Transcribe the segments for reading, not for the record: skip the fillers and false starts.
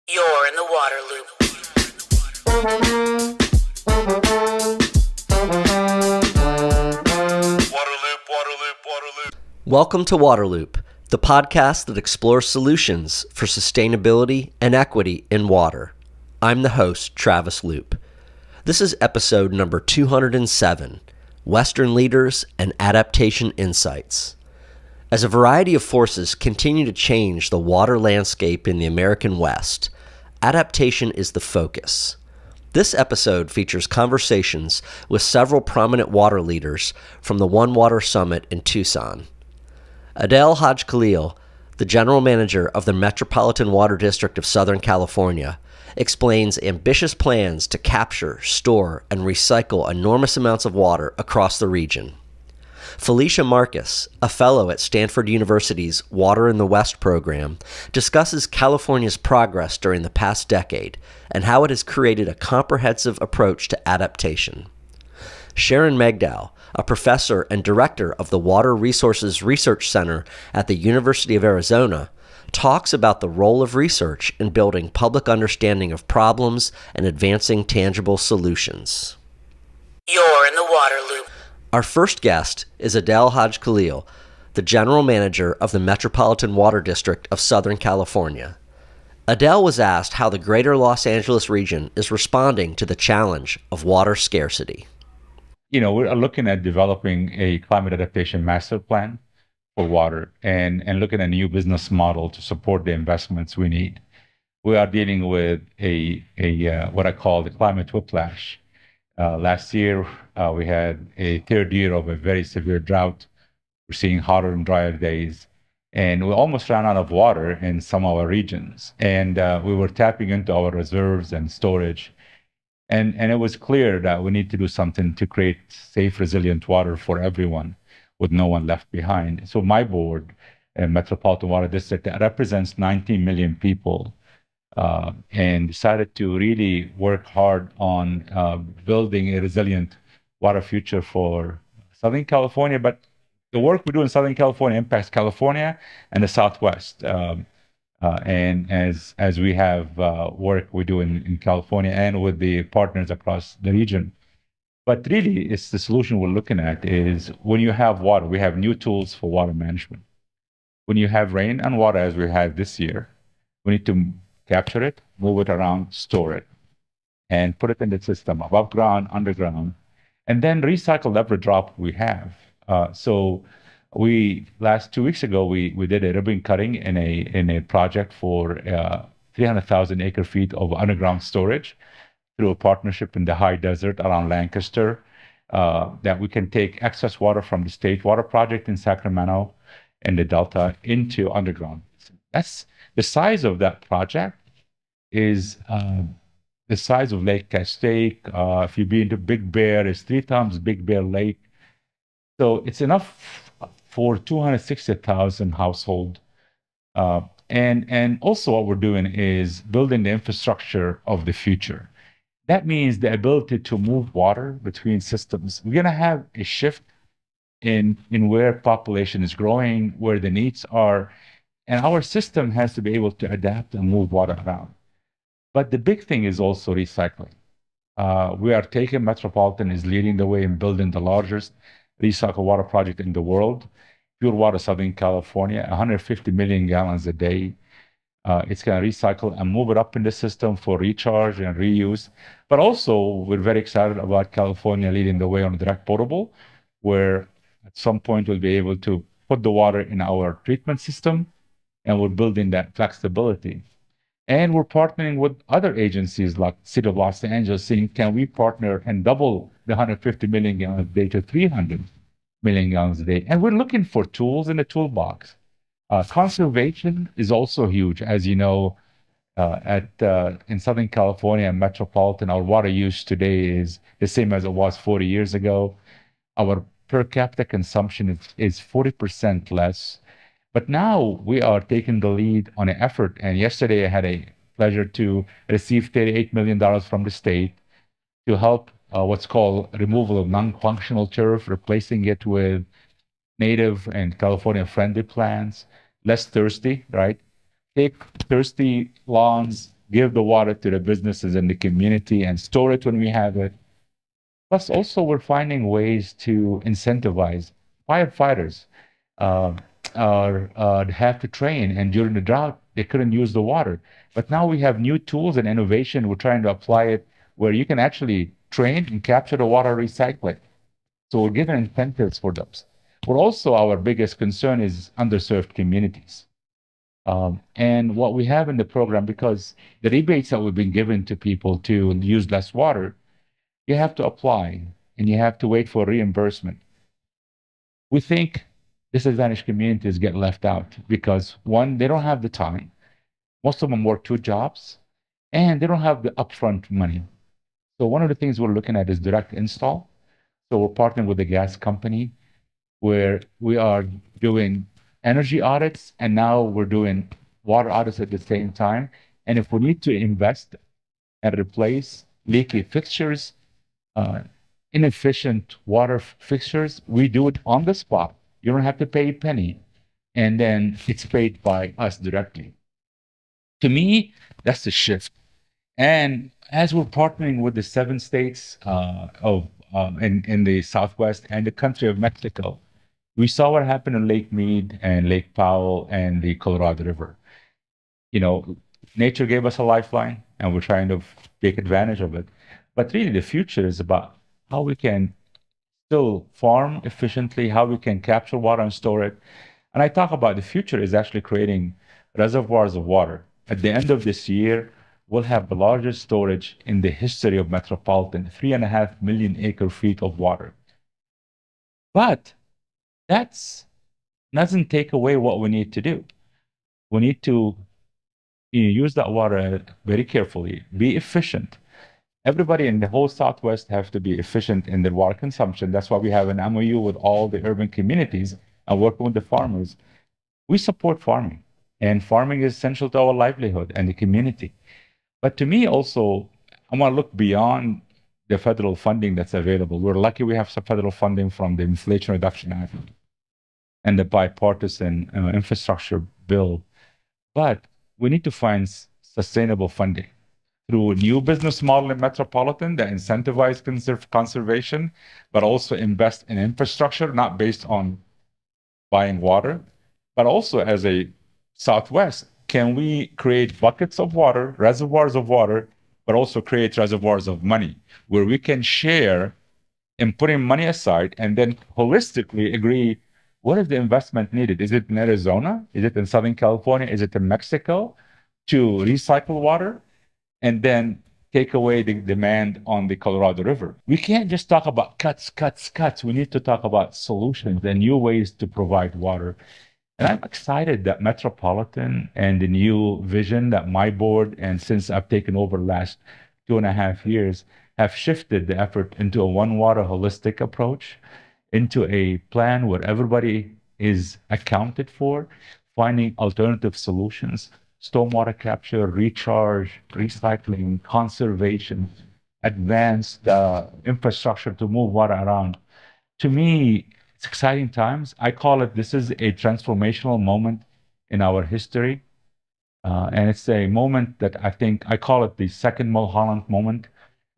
You're in the water loop. Welcome to Waterloop, the podcast that explores solutions for sustainability and equity in water. I'm the host, Travis Loop. This is episode number 207, Western Leaders and Adaptation Insights. As a variety of forces continue to change the water landscape in the American West, adaptation is the focus. This episode features conversations with several prominent water leaders from the One Water Summit in Tucson. Adel Hagekhalil, the general manager of the Metropolitan Water District of Southern California, explains ambitious plans to capture, store, and recycle enormous amounts of water across the region. Felicia Marcus, a fellow at Stanford University's Water in the West program, discusses California's progress during the past decade and how it has created a comprehensive approach to adaptation. Sharon Megdal, a professor and director of the Water Resources Research Center at the University of Arizona, talks about the role of research in building public understanding of problems and advancing tangible solutions. You're in the water loop. Our first guest is Adel Hagekhalil, the general manager of the Metropolitan Water District of Southern California. Adel was asked how the greater Los Angeles region is responding to the challenge of water scarcity. We're looking at developing a climate adaptation master plan for water and looking at a new business model to support the investments we need. We are dealing with a what I call the climate whiplash. Last year, we had a third year of a very severe drought. We're seeing hotter and drier days, and we almost ran out of water in some of our regions. And we were tapping into our reserves and storage. And it was clear that we need to do something to create safe, resilient water for everyone with no one left behind. So my board, Metropolitan Water District, that represents 19 million people, and decided to really work hard on building a resilient water future for Southern California. But the work we do in Southern California impacts California and the Southwest. And as we have work we do in California and with the partners across the region. But really, it's the solution we're looking at is when you have water, we have new tools for water management. When you have rain and water, as we had this year, we need to capture it, move it around, store it, and put it in the system, above ground, underground, and then recycle every drop we have. So last 2 weeks ago, we did a ribbon cutting in a project for 300,000 acre feet of underground storage through a partnership in the high desert around Lancaster, that we can take excess water from the State Water Project in Sacramento and the Delta into underground. That's the size of that project is the size of Lake Castaic. If you've been to Big Bear, it's 3 times Big Bear Lake. So it's enough for 260,000 households. And also what we're doing is building the infrastructure of the future. That means the ability to move water between systems. We're going to have a shift in where population is growing, where the needs are, and our system has to be able to adapt and move water around. But the big thing is also recycling. Metropolitan is leading the way in building the largest recycled water project in the world. Pure Water Southern California, 150 million gallons a day. It's going to recycle and move it up in the system for recharge and reuse. But also, we're very excited about California leading the way on direct potable, where at some point we'll be able to put the water in our treatment system, and we're building that flexibility. And we're partnering with other agencies like City of Los Angeles, saying, can we partner and double the 150 million gallons a day to 300 million gallons a day? And we're looking for tools in the toolbox. Conservation is also huge. As you know, in Southern California and Metropolitan, our water use today is the same as it was 40 years ago. Our per capita consumption is 40% less. But now we are taking the lead on an effort. And yesterday I had a pleasure to receive $38 million from the state to help what's called removal of non-functional turf, replacing it with native and California-friendly plants, less thirsty, right? Take thirsty lawns, give the water to the businesses in the community and store it when we have it. Plus, also, we're finding ways to incentivize firefighters uh, have to train, and during the drought, they couldn't use the water. But now we have new tools and innovation. We're trying to apply it where you can actually train and capture the water, recycle it. So we're giving incentives for those. But also, our biggest concern is underserved communities. And what we have in the program, because the rebates that we've been given to people to use less water, you have to apply and you have to wait for reimbursement. We think disadvantaged communities get left out because, one, they don't have the time. Most of them work 2 jobs, and they don't have the upfront money. So one of the things we're looking at is direct install. So we're partnering with the gas company where we are doing energy audits, and now we're doing water audits at the same time. And if we need to invest and replace leaky fixtures, inefficient water fixtures, we do it on the spot. You don't have to pay a penny, and then it's paid by us directly. To me, that's the shift. And as we're partnering with the 7 states in the Southwest and the country of Mexico, we saw what happened in Lake Mead and Lake Powell and the Colorado River. You know, nature gave us a lifeline, and we're trying to take advantage of it. But really, the future is about how we can still farm efficiently, how we can capture water and store it. And I talk about the future is actually creating reservoirs of water. At the end of this year, we'll have the largest storage in the history of Metropolitan, 3.5 million acre-feet of water. But that doesn't take away what we need to do. We need to use that water very carefully, be efficient. Everybody in the whole Southwest have to be efficient in their water consumption. That's why we have an MOU with all the urban communities and working with the farmers. We support farming, and farming is essential to our livelihood and the community. But to me also, I want to look beyond the federal funding that's available. We're lucky we have some federal funding from the Inflation Reduction Act and the bipartisan infrastructure bill. But we need to find sustainable funding through a new business model in Metropolitan that incentivize conservation, but also invest in infrastructure, not based on buying water, but also as a Southwest, can we create buckets of water, reservoirs of water, but also create reservoirs of money where we can share in putting money aside and then holistically agree what is the investment needed? Is it in Arizona? Is it in Southern California? Is it in Mexico to recycle water? And then take away the demand on the Colorado River. We can't just talk about cuts. We need to talk about solutions and new ways to provide water. And I'm excited that Metropolitan and the new vision that my board, and since I've taken over the last 2.5 years, have shifted the effort into a one water holistic approach, into a plan where everybody is accounted for, finding alternative solutions. Stormwater capture, recharge, recycling, conservation, advanced infrastructure to move water around. To me, it's exciting times. I call it, this is a transformational moment in our history. And it's a moment that I call it the second Mulholland moment.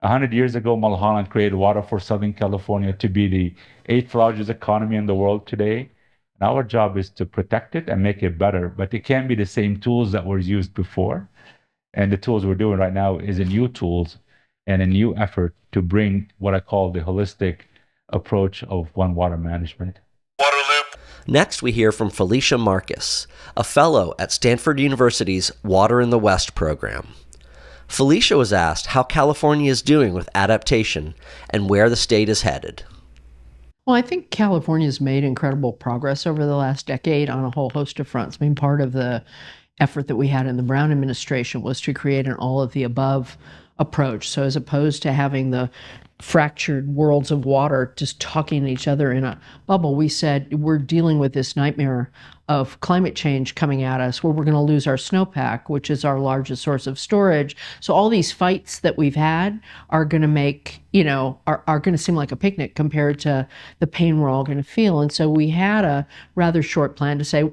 100 years ago, Mulholland created water for Southern California to be the 8th largest economy in the world today. And our job is to protect it and make it better, but it can't be the same tools that were used before. And the tools we're doing right now is a new tools and a new effort to bring what I call the holistic approach of one water management. Next, we hear from Felicia Marcus, a fellow at Stanford University's Water in the West program. Felicia was asked how California is doing with adaptation and where the state is headed. Well, I think California's made incredible progress over the last decade on a whole host of fronts. I mean, part of the effort that we had in the Brown administration was to create an all-of-the-above approach. So as opposed to having the fractured worlds of water just talking to each other in a bubble, we said we're dealing with this nightmare of climate change coming at us where we're going to lose our snowpack, which is our largest source of storage. So all these fights that we've had are going to make, are going to seem like a picnic compared to the pain we're all going to feel. And so we had a rather short plan to say,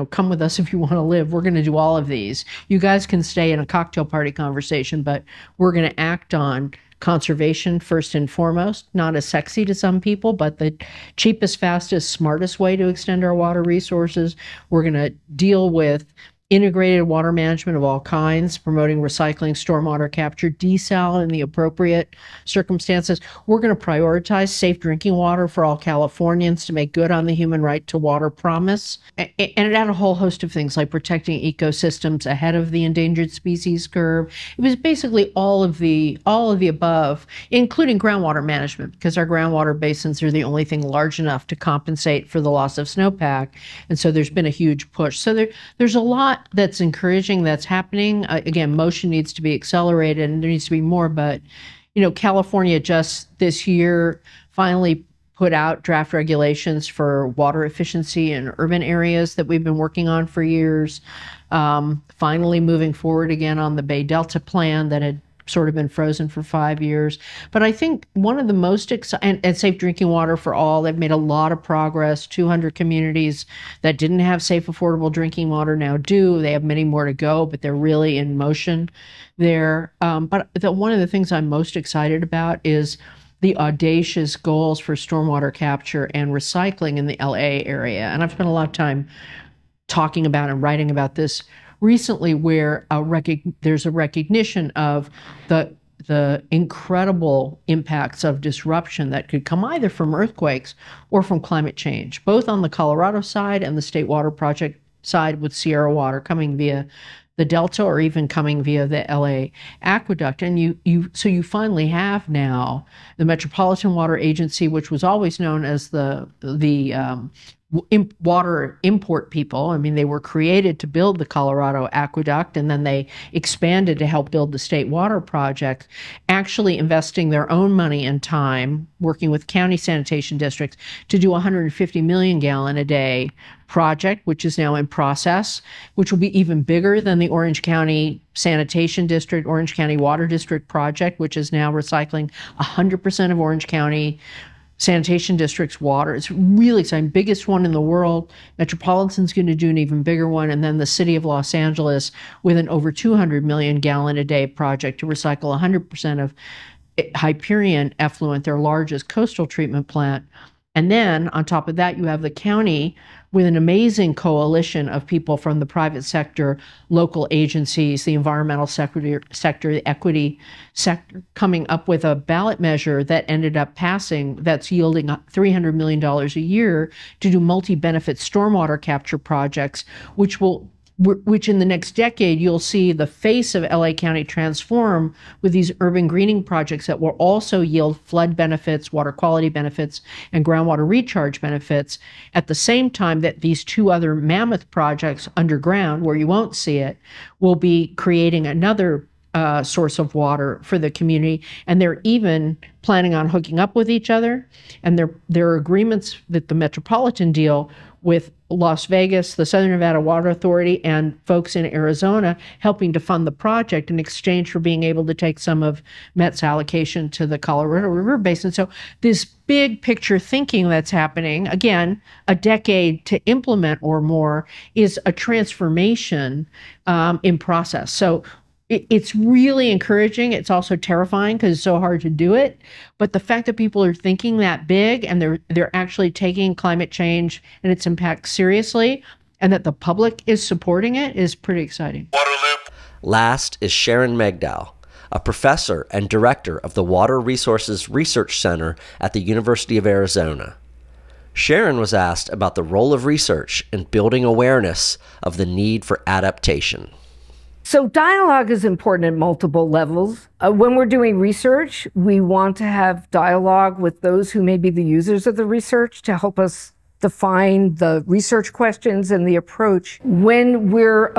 come with us if you want to live. We're going to do all of these. You guys can stay in a cocktail party conversation, but we're going to act on conservation first and foremost. Not as sexy to some people, but the cheapest, fastest, smartest way to extend our water resources. We're going to deal with integrated water management of all kinds, promoting recycling, stormwater capture, desal in the appropriate circumstances. We're going to prioritize safe drinking water for all Californians to make good on the human right to water promise. And it had a whole host of things like protecting ecosystems ahead of the endangered species curve. It was basically all of the above, including groundwater management, because our groundwater basins are the only thing large enough to compensate for the loss of snowpack. And so there's been a huge push. So there's a lot that's encouraging that's happening. Again, motion needs to be accelerated and there needs to be more, but California just this year finally put out draft regulations for water efficiency in urban areas that we've been working on for years. Finally moving forward again on the Bay Delta plan that had sort of been frozen for 5 years. But I think one of the most exciting, and safe drinking water for all, they've made a lot of progress. 200 communities that didn't have safe, affordable drinking water now do. They have many more to go, but they're really in motion there. But one of the things I'm most excited about is the audacious goals for stormwater capture and recycling in the LA area. And I've spent a lot of time talking about and writing about this recently, where there's a recognition of the incredible impacts of disruption that could come either from earthquakes or from climate change, both on the Colorado side and the State Water Project side with Sierra Water coming via the Delta or even coming via the LA aqueduct. And so you finally have now the Metropolitan Water Agency, which was always known as the water import people. I mean, they were created to build the Colorado aqueduct, and then they expanded to help build the State Water Project, actually investing their own money and time, working with county sanitation districts to do a 150 million gallon a day project, which is now in process, which will be even bigger than the Orange County Sanitation District, Orange County Water District project, which is now recycling 100% of Orange County Sanitation District's water. It's really exciting, biggest one in the world. Metropolitan's going to do an even bigger one, and then the city of Los Angeles with an over 200 million gallon a day project to recycle 100% of Hyperion effluent, their largest coastal treatment plant. And then on top of that, you have the county with an amazing coalition of people from the private sector, local agencies, the environmental sector, the equity sector, coming up with a ballot measure that ended up passing that's yielding $300 million a year to do multi-benefit stormwater capture projects, which in the next decade, you'll see the face of LA County transform with these urban greening projects that will also yield flood benefits, water quality benefits, and groundwater recharge benefits, at the same time that these two other mammoth projects underground, where you won't see it, will be creating another source of water for the community. And they're even planning on hooking up with each other. And there are agreements that the Metropolitan deal with Las Vegas, the Southern Nevada Water Authority, and folks in Arizona helping to fund the project in exchange for being able to take some of Met's allocation to the Colorado River Basin. So this big picture thinking that's happening, again, a decade to implement or more, is a transformation in process. So it's really encouraging. It's also terrifying because it's so hard to do it. But the fact that people are thinking that big and they're actually taking climate change and its impact seriously, and that the public is supporting it, is pretty exciting. Last is Sharon Megdal, a professor and director of the Water Resources Research Center at the University of Arizona. Sharon was asked about the role of research in building awareness of the need for adaptation. So dialogue is important at multiple levels. When we're doing research, we want to have dialogue with those who may be the users of the research to help us define the research questions and the approach. When we're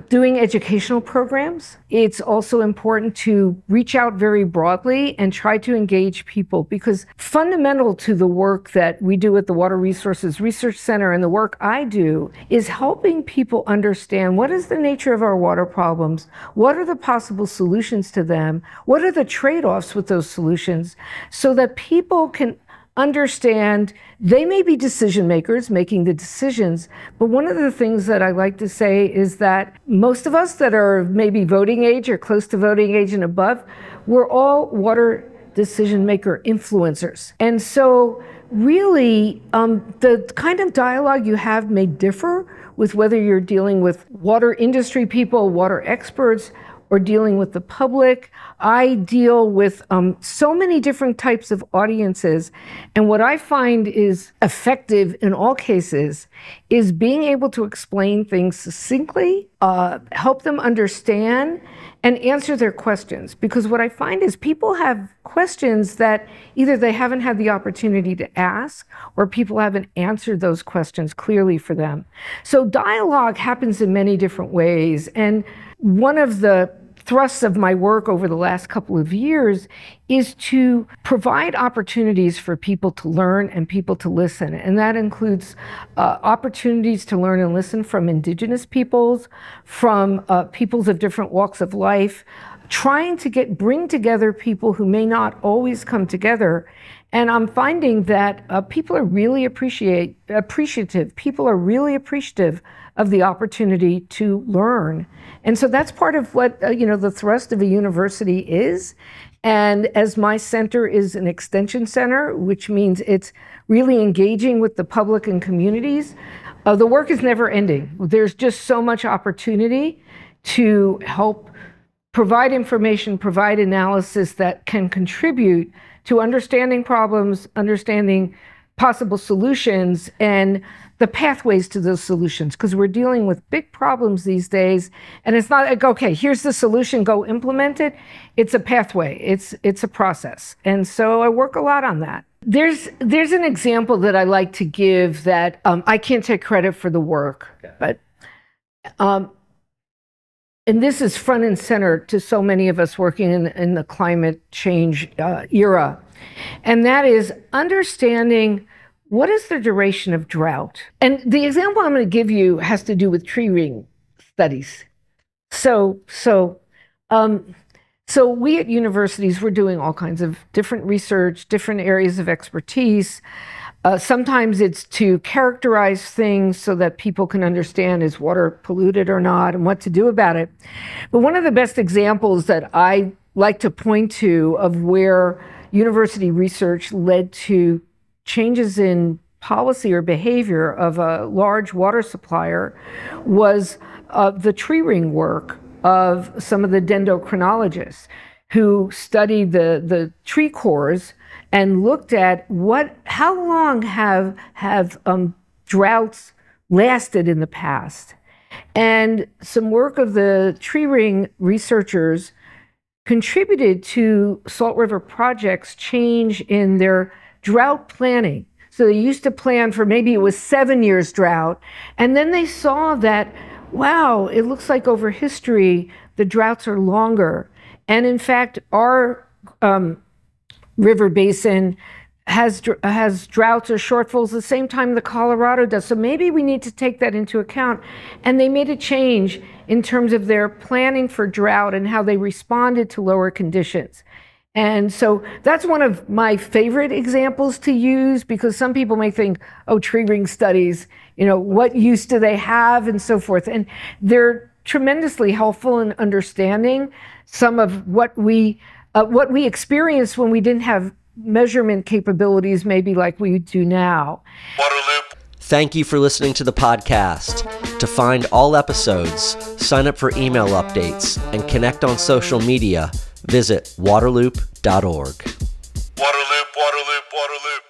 doing educational programs, it's also important to reach out very broadly and try to engage people, because fundamental to the work that we do at the Water Resources Research Center and the work I do is helping people understand what is the nature of our water problems, what are the possible solutions to them, what are the trade-offs with those solutions, so that people can understand they may be decision makers making the decisions, but one of the things that I like to say is that most of us that are maybe voting age or close to voting age and above, we're all water decision maker influencers. And so really, the kind of dialogue you have may differ with whether you're dealing with water industry people, water experts, or dealing with the public. I deal with so many different types of audiences. And what I find is effective in all cases is being able to explain things succinctly, help them understand, and answer their questions. Because what I find is people have questions that either they haven't had the opportunity to ask, or people haven't answered those questions clearly for them. So dialogue happens in many different ways. And one of the thrusts of my work over the last couple of years is to provide opportunities for people to learn and people to listen. And that includes opportunities to learn and listen from indigenous peoples, from peoples of different walks of life, trying to bring together people who may not always come together. And I'm finding that people are really appreciative. People are really appreciative of the opportunity to learn. And so that's part of what the thrust of a university is. And as my center is an extension center, which means it's really engaging with the public and communities, the work is never ending. There's just so much opportunity to help provide information, provide analysis that can contribute to understanding problems, understanding possible solutions, and the pathways to those solutions, because we're dealing with big problems these days. And it's not like, okay, here's the solution, go implement it. It's a pathway, it's a process. And so I work a lot on that. There's an example that I like to give that I can't take credit for the work, but and this is front and center to so many of us working in the climate change era. And that is understanding what is the duration of drought. And the example I'm going to give you has to do with tree ring studies. So we at universities, we're doing all kinds of different research, different areas of expertise. Sometimes it's to characterize things so that people can understand, is water polluted or not, and what to do about it. But one of the best examples that I like to point to of where university research led to changes in policy or behavior of a large water supplier was the tree ring work of some of the dendrochronologists who studied the tree cores and looked at how long have droughts lasted in the past. And some work of the tree ring researchers contributed to Salt River Project's change in their drought planning. So they used to plan for maybe it was 7 years drought, and then they saw that, wow, it looks like over history the droughts are longer. And in fact, our river basin has droughts or shortfalls the same time the Colorado does. So maybe we need to take that into account. And they made a change in terms of their planning for drought and how they responded to lower conditions. And so that's one of my favorite examples to use, because some people may think, oh, tree ring studies, what use do they have and so forth. And they're tremendously helpful in understanding some of what we experienced when we didn't have measurement capabilities maybe like we do now. Thank you for listening to the podcast. To find all episodes, sign up for email updates, and connect on social media, visit waterloop.org. Waterloop, Waterloop, Waterloop.